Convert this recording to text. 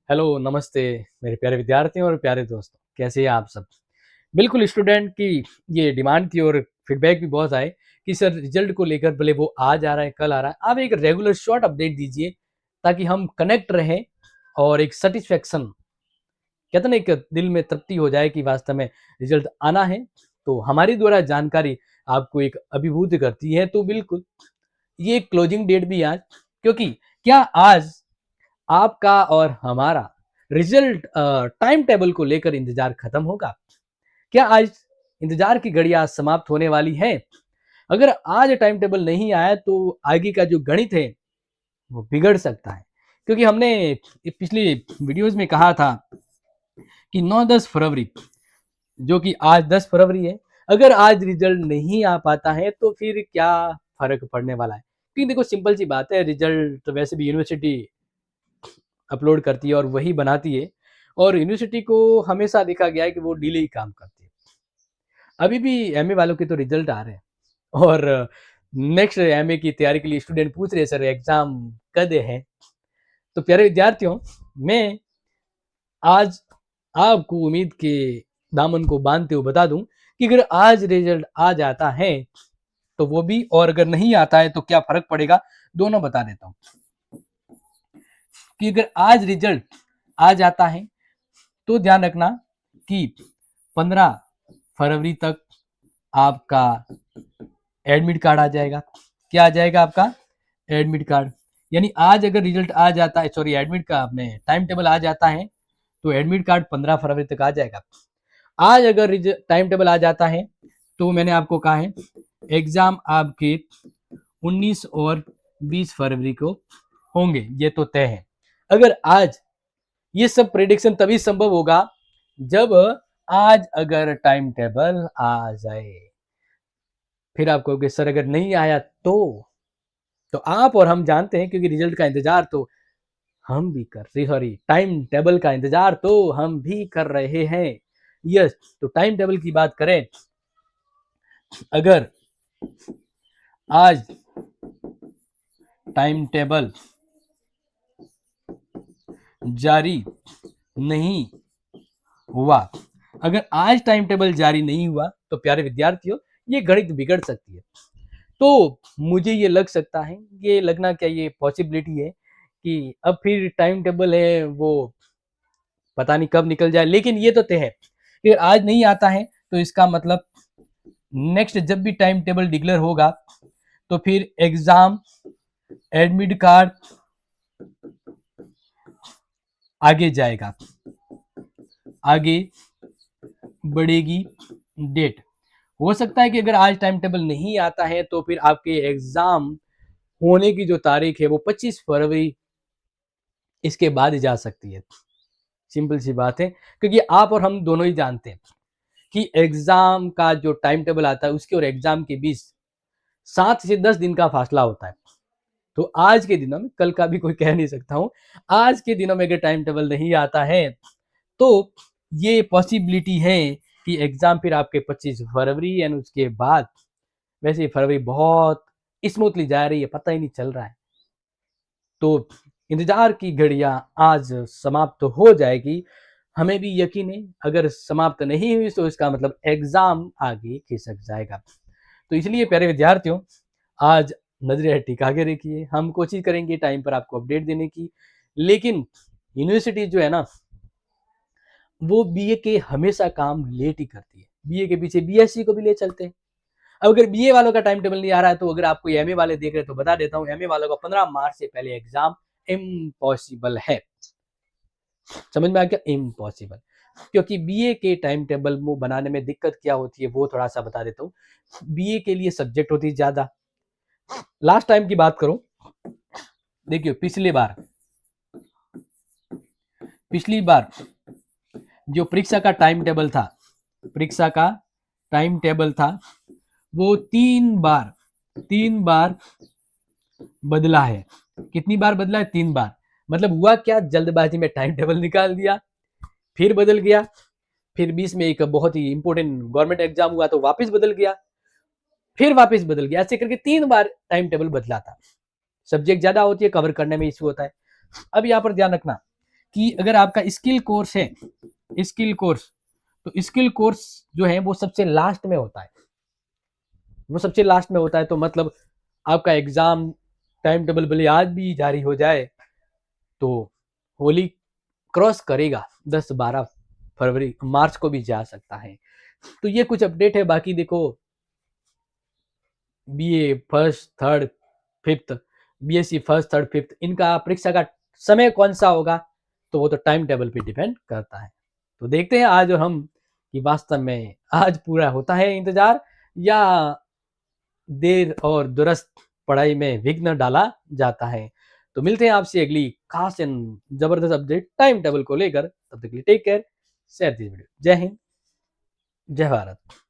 Hello, नमस्ते मेरे प्यारे विद्यार्थियों और प्यारे दोस्तों, कैसे हैं आप सब? बिल्कुल स्टूडेंट की ये डिमांड थी और फीडबैक भी बहुत आए कि सर रिजल्ट को लेकर भले वो आज आ रहा है, कल आ रहा है, आप एक रेगुलर शॉर्ट अपडेट दीजिए ताकि हम कनेक्ट रहें और एक सैटिस्फैक्शन कहते हैं ना एक दिल में तृप्ति हो जाए कि वास्तव में रिजल्ट आना है, तो हमारी द्वारा जानकारी आपको एक अभिभूत करती है। तो बिल्कुल ये एक क्लोजिंग डेट भी आज क्योंकि क्या आज आपका और हमारा रिजल्ट टाइम टेबल को लेकर इंतजार खत्म होगा? क्या आज इंतजार की घड़ी आज समाप्त होने वाली है? अगर आज टाइम टेबल नहीं आया तो आगे का जो गणित है वो बिगड़ सकता है, क्योंकि हमने पिछली वीडियोस में कहा था कि 9-10 फरवरी जो कि आज 10 फरवरी है, अगर आज रिजल्ट नहीं आ पाता है तो फिर क्या फर्क पड़ने वाला है? क्योंकि देखो सिंपल सी बात है, रिजल्ट तो वैसे भी यूनिवर्सिटी अपलोड करती है और वही बनाती है, और यूनिवर्सिटी को हमेशा देखा गया है कि वो डिले ही काम करती है। अभी भी एमए वालों के तो रिजल्ट आ रहे हैं और नेक्स्ट एमए की तैयारी के लिए स्टूडेंट पूछ रहे हैं सर एग्जाम कब है? तो प्यारे विद्यार्थियों, मैं आज आपको उम्मीद के दामन को बांधते हुए बता दूं कि अगर आज रिजल्ट आ जाता है तो वो भी, और अगर नहीं आता है तो क्या फर्क पड़ेगा, दोनों बता देता हूं। कि अगर आज रिजल्ट आ जाता है तो ध्यान रखना कि 15 फरवरी तक आपका एडमिट कार्ड आ जाएगा। क्या आ जाएगा आपका? Admit card. यानी आज अगर रिजल्ट आ जाता है, सॉरी एडमिट का अपने टाइम टेबल आ जाता है तो एडमिट कार्ड 15 फरवरी तक आ जाएगा। आज अगर टाइम टेबल आ जाता है तो मैंने आपको कहा है एग्जाम आपके 19 और 20 फरवरी को होंगे, ये तो तय है। अगर आज ये सब प्रेडिक्शन तभी संभव होगा जब आज अगर टाइम टेबल आ जाए। फिर आप कहोगे सर अगर नहीं आया तो आप और हम जानते हैं, क्योंकि रिजल्ट का इंतजार तो हम भी कर रहे, सॉरी टाइम टेबल का इंतजार तो हम भी कर रहे हैं। यस, तो टाइम टेबल की बात करें, अगर आज टाइम टेबल जारी नहीं हुआ, अगर आज टाइम टेबल जारी नहीं हुआ तो प्यारे विद्यार्थियों ये गणित बिगड़ सकती है। तो मुझे ये लग सकता है, ये लगना क्या, ये पॉसिबिलिटी है कि अब फिर टाइम टेबल है वो पता नहीं कब निकल जाए, लेकिन ये तो तय है कि आज नहीं आता है तो इसका मतलब नेक्स्ट जब भी टाइम टेबल डिक्लेयर होगा तो फिर एग्जाम एडमिट कार्ड आगे जाएगा, आगे बढ़ेगी डेट। हो सकता है कि अगर आज टाइम टेबल नहीं आता है तो फिर आपके एग्जाम होने की जो तारीख है वो 25 फरवरी इसके बाद जा सकती है। सिंपल सी बात है, क्योंकि आप और हम दोनों ही जानते हैं कि एग्जाम का जो टाइम टेबल आता है उसके और एग्जाम के बीच 7 से 10 दिन का फासला होता है। तो आज के दिनों में, कल का भी कोई कह नहीं सकता हूं, आज के दिनों में अगर टाइम टेबल नहीं आता है तो ये पॉसिबिलिटी है कि एग्जाम फिर आपके 25 फरवरी यानी उसके बाद, वैसे फरवरी बहुत स्मूथली जा रही है, पता ही नहीं चल रहा है। तो इंतजार की घड़ियां आज समाप्त हो जाएगी, हमें भी यकीन है। अगर समाप्त नहीं हुई तो इसका मतलब एग्जाम आगे खिसक जाएगा। तो इसलिए प्यारे विद्यार्थियों, आज नजरें टिका के रखिए, हम कोशिश करेंगे टाइम पर आपको अपडेट देने की। लेकिन यूनिवर्सिटी जो है ना, वो बीए के हमेशा काम लेट ही करती है। बीए के पीछे बीएससी को भी ले चलते हैं। अब अगर बीए वालों का टाइम टेबल नहीं आ रहा है तो अगर आप कोई एमए वाले देख रहे हैं तो बता देता हूँ, एमए वालों का 15 मार्च से पहले एग्जाम इम्पॉसिबल है। समझ में आ गया? इम्पॉसिबल। क्योंकि बीए के टाइम टेबल वो बनाने में दिक्कत क्या होती है वो थोड़ा सा बता देता हूँ। बीए के लिए सब्जेक्ट होती है ज्यादा। लास्ट टाइम की बात करूं, देखियो पिछली बार जो परीक्षा का टाइम टेबल था, परीक्षा का टाइम टेबल था वो 3 बार बदला है। कितनी बार बदला है? 3 बार। मतलब हुआ क्या, जल्दबाजी में टाइम टेबल निकाल दिया, फिर बदल गया, फिर बीच में एक बहुत ही इंपॉर्टेंट गवर्नमेंट एग्जाम हुआ तो वापस बदल गया, फिर वापस बदल गया, ऐसे करके 3 बार टाइम टेबल बदला था। सब्जेक्ट ज्यादा होती है, कवर करने में इशू होता है। अब यहाँ पर ध्यान रखना कि अगर आपका स्किल कोर्स है, स्किल कोर्स, तो स्किल कोर्स जो है वो सबसे लास्ट में होता है, वो सबसे लास्ट में होता है। तो मतलब आपका एग्जाम टाइम टेबल भले आज भी जारी हो जाए तो होली क्रॉस करेगा, 10-12 फरवरी, मार्च को भी जा सकता है। तो ये कुछ अपडेट है। बाकी देखो BA first third fifth, BSc first third fifth, इनका परीक्षा का समय कौन सा होगा तो वो तो टाइम टेबल पे डिपेंड करता है। तो देखते हैं आज और हम कि वास्तव में आज पूरा होता है इंतजार, या देर और दुरुस्त पढ़ाई में विघ्न डाला जाता है। तो मिलते हैं आपसे अगली खास एंड जबरदस्त अपडेट टाइम टेबल को लेकर। तब तक के लिए take care, share this video. जय हिंद, जय भारत।